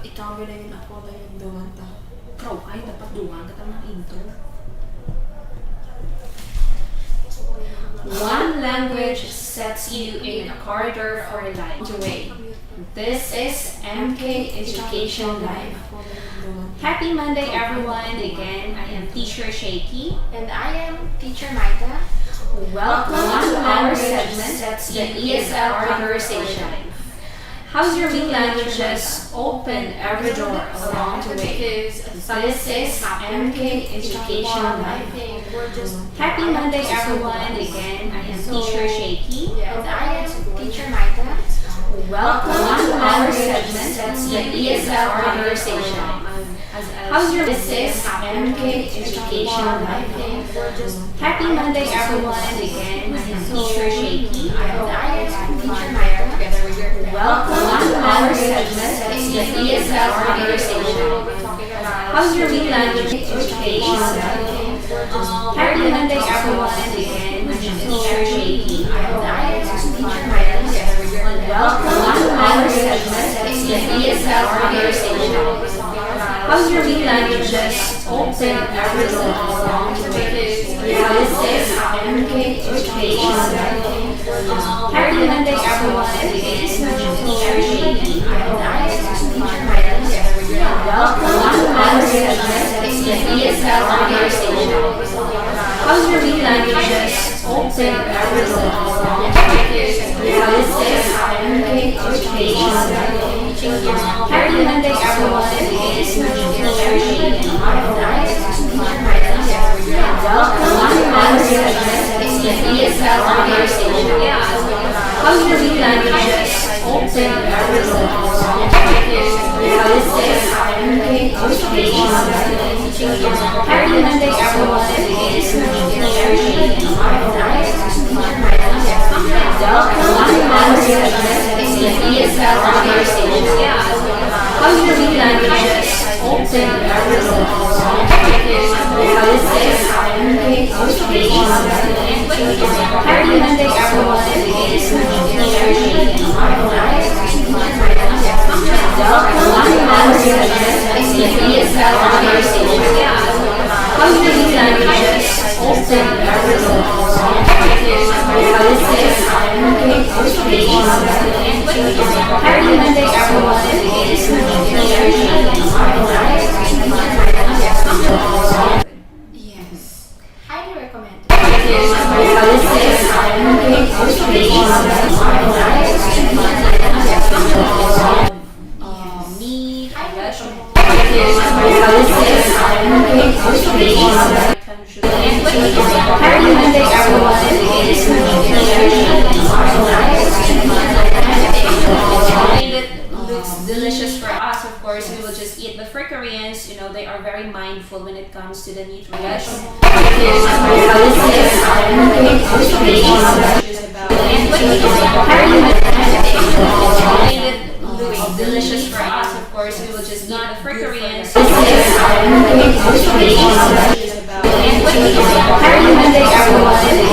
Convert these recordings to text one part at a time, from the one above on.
Ikaw yun ako na yung dumanta. Ikaw ay dapat duwag ka ng intro. One language sets you in a corridor for life. Away. This is MK Education Live. Happy Monday, everyone. Again, I am Teacher Shaky. And I am Teacher Maita. Welcome to our segment, the ESL Conversation. How's your week languages open every door along the way? This is MK Education Live. Happy Monday, everyone. Again, I am Teacher Shaky. And I am Teacher Maita. Welcome to our segment, the ESL Conversation. How's your This is MK Education Live. Happy Monday, everyone. Again, I am Teacher Shaky. And I am Teacher Maita. Welcome to our segment, the ESL Conversation. How's your week language education? Happy Monday, everyone. Again, I am Teacher Shaky. And I am Teacher Maita. Welcome to our segment, the ESL Conversation. How's your week languages open every door along the way? This is MK Education. Happy Monday, everyone. Again, I am Teacher Shaky. And I am Teacher Maita. Welcome to our segment, the ESL Conversation. How's your week languages open every door along the way? This is MK Education. Happy Monday, everyone. Again, I am Teacher Shaky. And I am Teacher Maita. Welcome to our segment, the ESL Conversation. How's your week languages open every door along the way? This is MK Education. Happy Monday, everyone. Again, I am Teacher Shaky. And I am Teacher Maita. Welcome to our segment, the ESL Conversation. How's your week languages open every door along the way? This is MK Education. Happy Monday, everyone. Again, I am Teacher Shaky. And I am Teacher Maita. Welcome to our segment, the ESL Conversation. How's your week languages open every door along the way? This is MK Education. Happy Monday, everyone. Again, I am Teacher Shaky. And I am Teacher Maita. Yes. Highly recommend. This is MK Education. And I am Teacher Maita. Me, Highly this is MK Education. Happy Monday, everyone. Again, I am Teacher Shaky. It looks delicious for us, of course, we will just eat. But for Koreans, they are very mindful when it comes to the nutrients. This is MK Education. Happy Monday. It looks delicious for us, of course, we will just eat. But for Koreans, this is MK Education. Happy Monday, everyone. Again,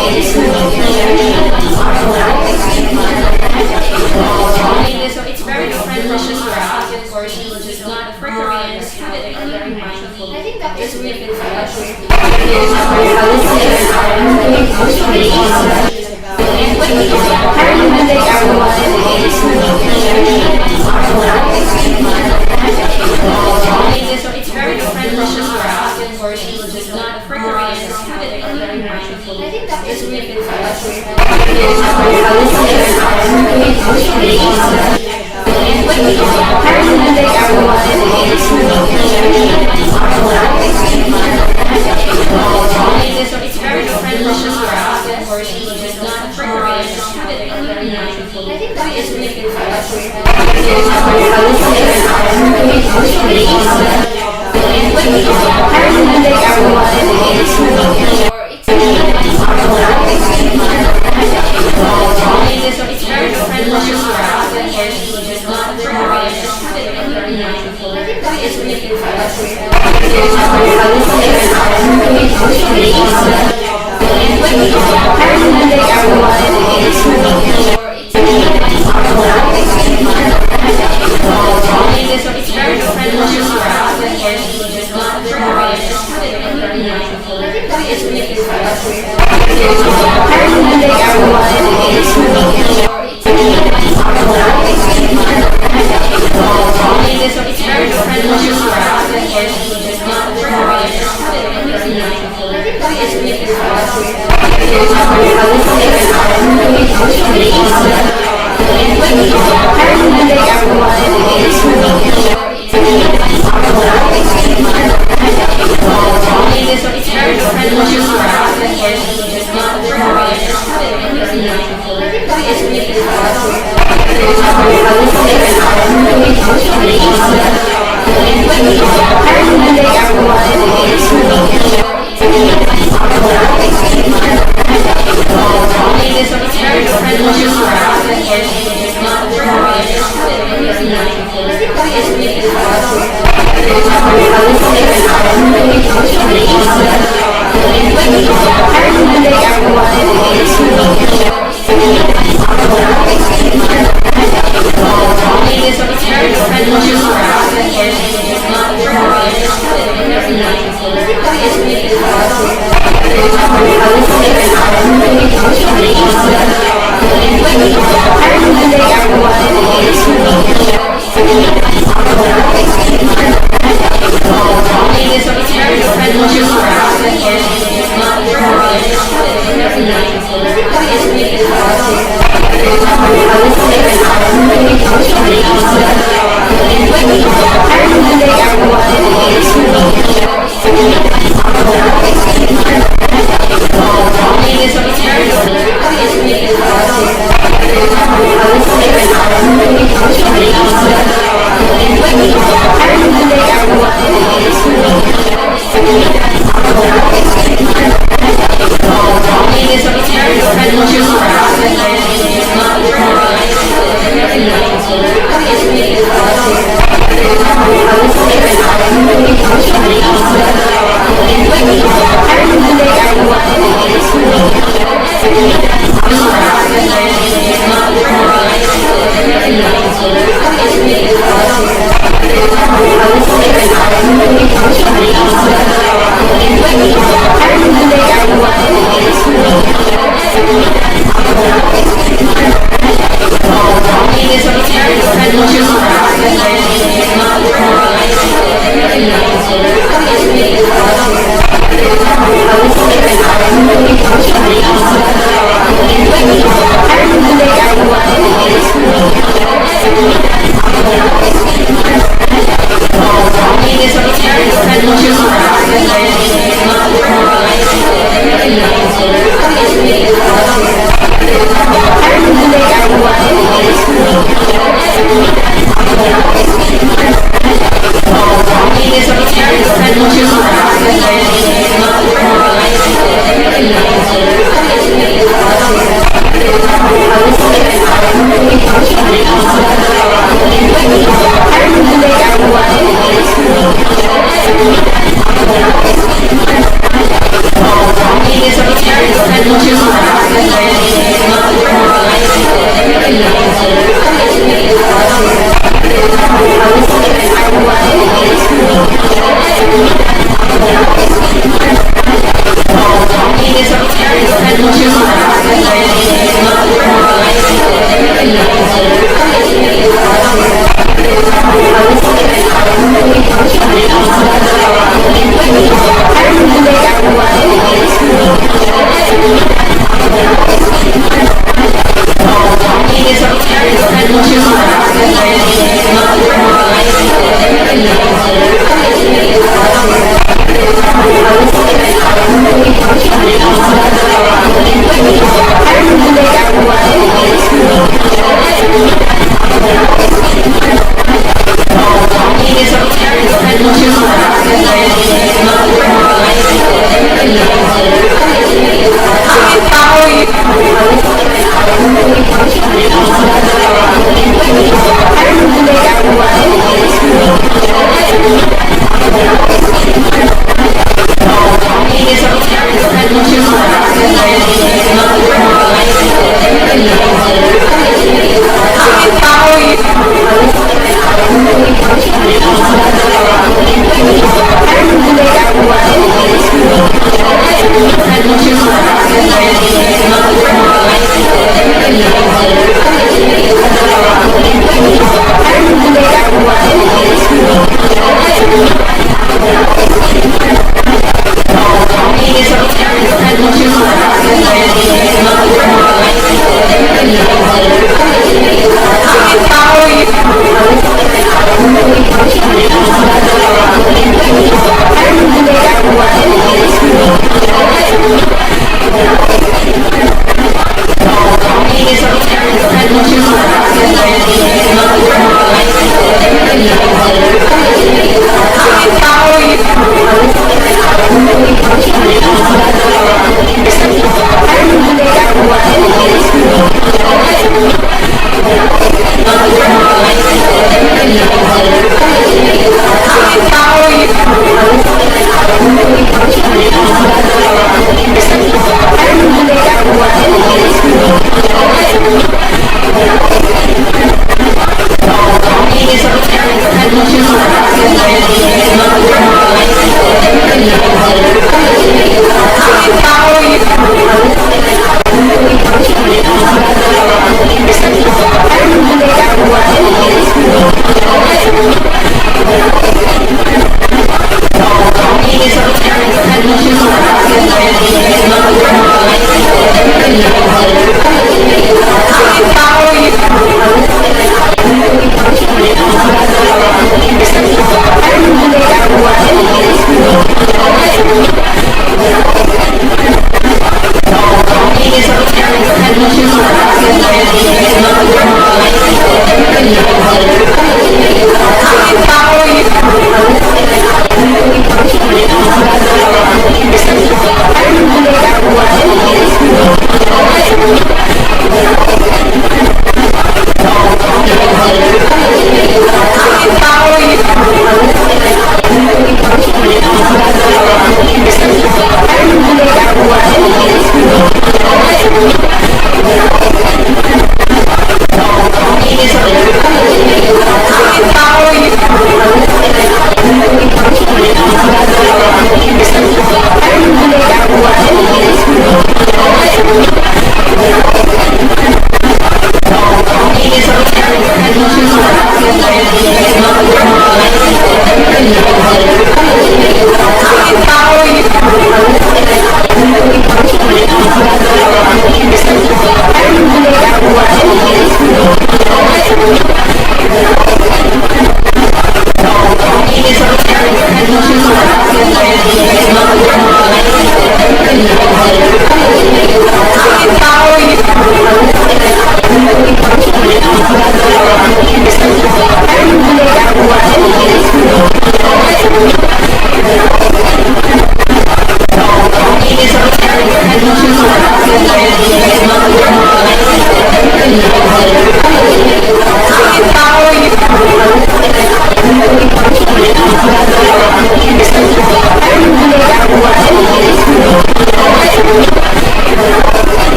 I am Teacher Shaky. So it's very delicious for us, of course, we will just eat. But for Koreans, they are very mindful. I think that is Just really if it's us. good. Happy Monday, everyone. Again, I am So it's very delicious for us, of course, we will just eat. But for Koreans, they are very mindful. I think that is Just if really it's us. Happy Monday, everyone. Again, I am So it's very delicious for us, of course, we will just eat. But for Koreans, they are very mindful. I think that is Just if really it's us. Happy Monday, everyone. Again, Or it's So it's very delicious for us, of course, we will just eat. But for Koreans, they are very mindful. I think that is Just really if it's us. Or it's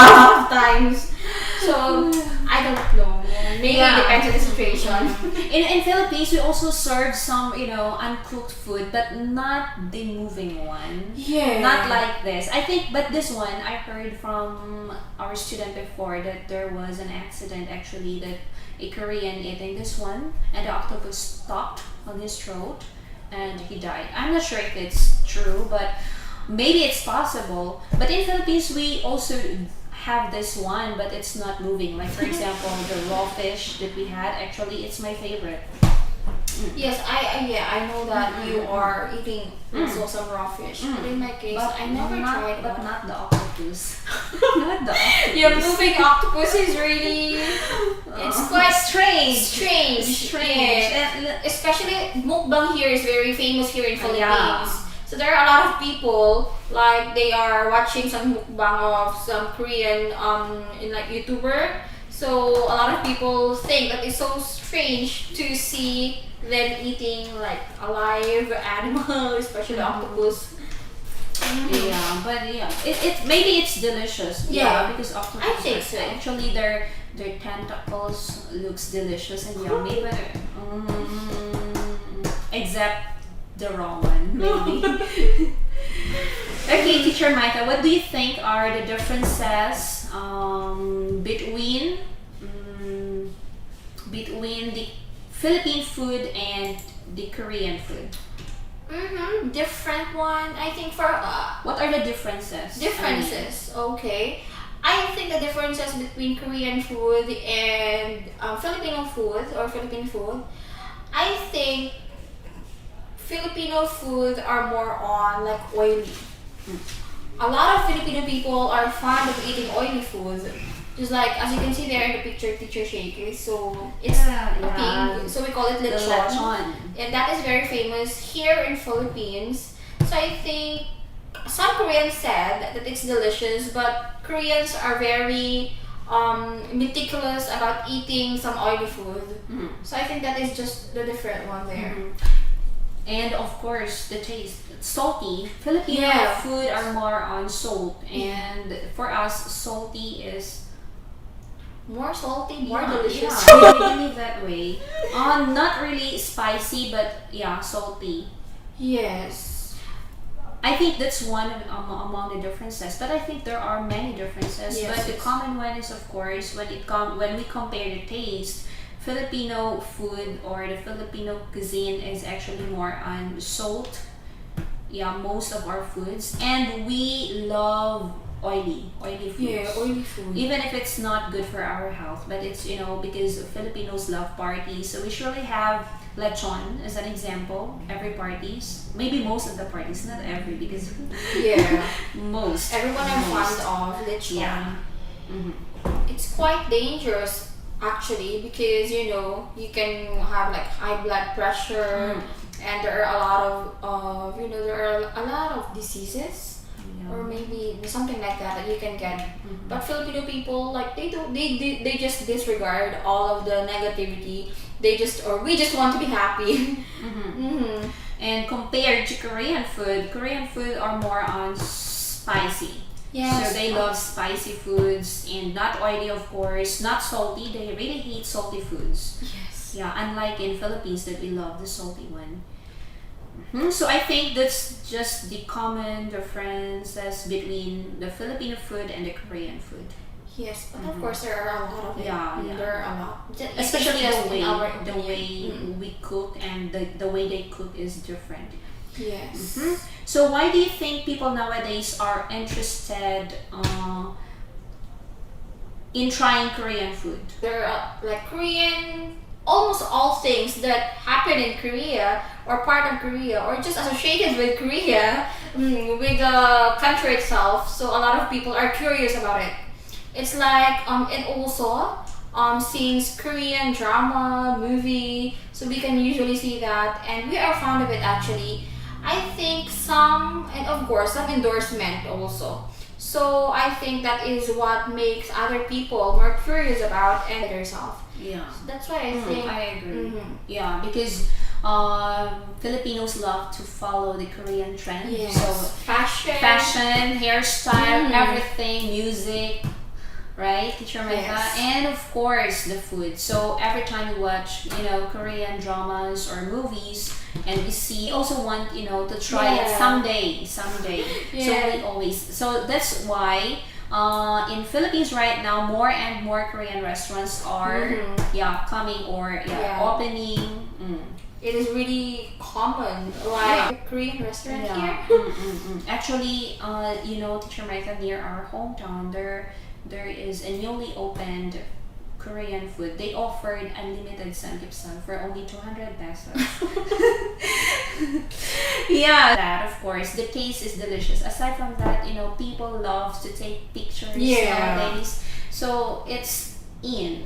lot of times. So I don't know. Maybe it depends on the situation. In Philippines, we also serve some, uncooked food, but not the moving one. Yeah. Not like this. I think, but this one, I heard from our student before that there was an accident actually that a Korean eating this one and the octopus stopped on his throat and he died. I'm not sure if it's true, but maybe it's possible. But in Philippines, we also have this one, but it's not moving. Like for example, the raw fish that we had, actually, it's my favorite. Yes, I know that you are eating also some raw fish. But in my case, I never tried but that. not the octopus. Not the octopus. Yeah, moving octopus is really it's quite strange. strange. Yeah. And Especially mukbang here is very famous here in Philippines. Yeah. So there are a lot of people like they are watching some mukbang of some Korean in like YouTuber. So a lot of people think that it's so strange to see them eating like a live animal, especially octopus. Yeah, but yeah, it maybe it's delicious. Yeah, because octopus. I think so. Actually, their tentacles looks delicious and yummy, but except the raw one, maybe. Okay, Teacher Micah, what do you think are the differences between the Philippine food and the Korean food? Different one. I think for What are the differences? differences. Okay. I think the differences between Korean food and Filipino food or Philippine food, I think Filipino food are more on like oily. A lot of Filipino people are fond of eating oily food. Just like as you can see there in the picture, Teacher Shake. So it's pink. So we call it The lechon. lechon. And that is very famous here in Philippines. So I think some Koreans said that it's delicious, but Koreans are very meticulous about eating some oily food. So I think that is just the different one there. And of course, the taste. Salty. Filipino Yeah. food are more on salt, and for us, salty is More salty, more yeah, delicious. Yeah, we believe that way. Not really spicy, but yeah, salty. Yes. I think that's one among the differences, but I think there are many differences. Yes, But the yes. common one is, of course, when we compare the taste, Filipino food or the Filipino cuisine is actually more on salt. Yeah, most of our foods, and we love oily foods. Yeah, oily food. Even if it's not good for our health, but it's because Filipinos love parties, so we surely have lechon as an example. Every parties, maybe most of the parties, not every, because Yeah. most. Everyone are Most. fond of lechon. Yeah. It's quite dangerous actually because you can have like high blood pressure and there are a lot of there are a lot of diseases or maybe something like that you can get. But Filipino people like they just disregard all of the negativity. We just want to be happy. And compared to Korean food are more on spicy. Yes. So they love spicy foods and not oily, of course, not salty. They really hate salty foods. Yes. Yeah, unlike in Philippines that we love the salty one. So I think that's just the common differences between the Filipino food and the Korean food. Yes, but of course there are a lot of it. Yeah. There are a lot. Especially Just the in way our the way opinion. we cook and the way they cook is different. Yes. So why do you think people nowadays are interested in trying Korean food? There are like Korean, almost all things that happen in Korea or part of Korea or just associated with Korea, with the country itself. So a lot of people are curious about it. It's like and also since Korean drama, movie, so we can usually see that and we are fond of it actually. I think and of course some endorsement also. So I think that is what makes other people more curious about and themselves. Yeah. That's why I think I agree. Yeah, because Filipinos love to follow the Korean trend. Yes. So fashion. fashion, hairstyle, everything, music. right, Teacher Micah? Yes. And of course, the food. So every time we watch, Korean dramas or movies, and we see, also want, to try it Yeah. someday. Yeah. So we always, so that's why in Philippines right now, more and more Korean restaurants are, coming or Yeah. opening. It is really common, like Korean restaurant here. Actually, Teacher Micah, near our hometown, there is a newly opened Korean food. They offered unlimited samgyeopsal for only 200 pesos. Yeah, that of course, the taste is delicious. Aside from that, people love to take pictures nowadays. So it's in.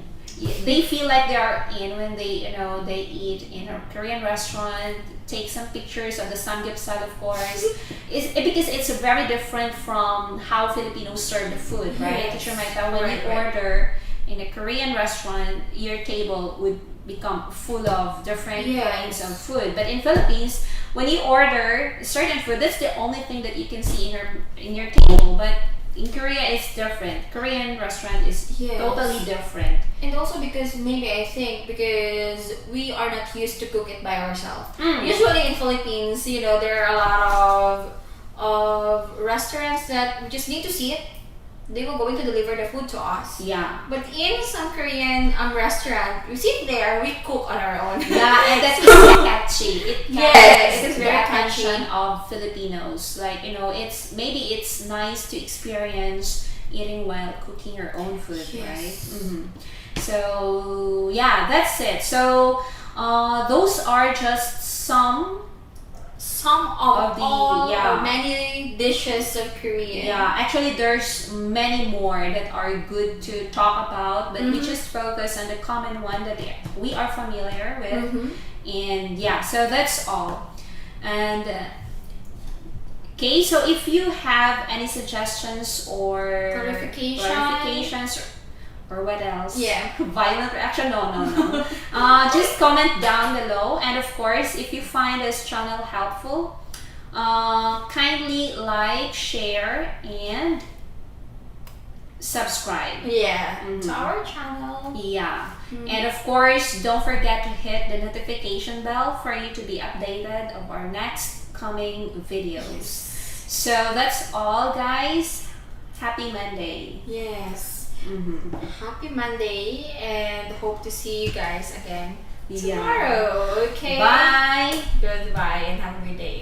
They feel like they are in when they eat in a Korean restaurant, take some pictures of the samgyeopsal, of course. Because it's very different from how Filipinos serve the food, right? Yes. Teacher Micah, when you Right. order in a Korean restaurant, your table would become full of different kinds of food. But in Philippines, when you order certain food, that's the only thing that you can see in your table. But in Korea, it's different. Korean restaurant is totally different. And also because maybe I think because we are not used to cook it by ourselves. Usually in Philippines, there are a lot of restaurants that we just need to see it. They will going to deliver the food to us. Yeah. But in some Korean restaurant, we sit there, we cook on our own. Yeah, and that's very catchy. It Yes, it is the very attention catchy. of Filipinos. Like, it's nice to experience eating while cooking your own food, right? So yeah, that's it. So those are just some Of the all or many dishes of Korea. Yeah, actually there's many more that are good to talk about, but we just focus on the common one that we are familiar with. And yeah, so that's all. And okay, so if you have any suggestions or clarifications or what else? Yeah. Violent reaction? No. Just comment down below. And of course, if you find this channel helpful, kindly like, share, and subscribe. To our channel. Yeah. And of course, don't forget to hit the notification bell for you to be updated of our next coming videos. So that's all, guys. Happy Monday. Yes. Happy Monday and hope to see you guys again tomorrow. Okay. Bye. Goodbye and have a good day.